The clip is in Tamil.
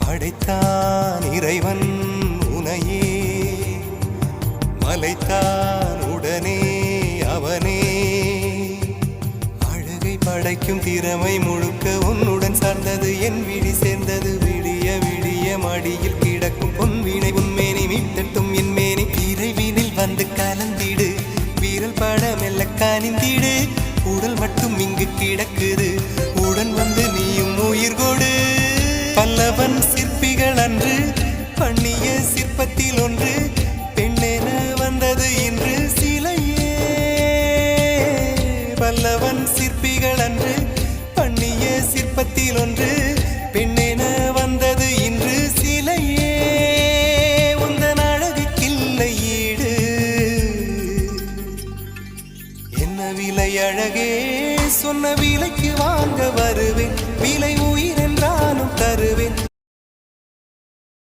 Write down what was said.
படைத்தான் இறைவன் உனையே, மலைத்தான் உடனே அவனே. அழகை படைக்கும் திறமை முழுக்க உன்னுடன் சார்ந்தது, என் விழி சேர்ந்தது. விடிய விடிய மடியில் கிடக்கும் பொன்வினை உன்மேனி மீட்டட்டும் என் மேனி. இறைவினில் வந்து கலந்திடு, வீரல் பட மெல்ல காணிந்திடு. உடல் மட்டும் இங்கு கிடக்குது, உடன் வந்து நீயும் உயிர் கொடு. பல்லவன் சிற்பிகள் அன்று பண்ணிய சிற்பத்தில் ஒன்று, பெண்ணென வந்தது இன்று சிலையே. பல்லவன் சிற்பிகள் அன்று பண்ணிய சிற்பத்தில் ஒன்று, பெண்ணென வந்தது இன்று சிலையே. உந்தன் அழகுக்கில்லை ஈடு, என்ன விலை அழகே, சொன்ன விலைக்கு வாங்க வருவேன்.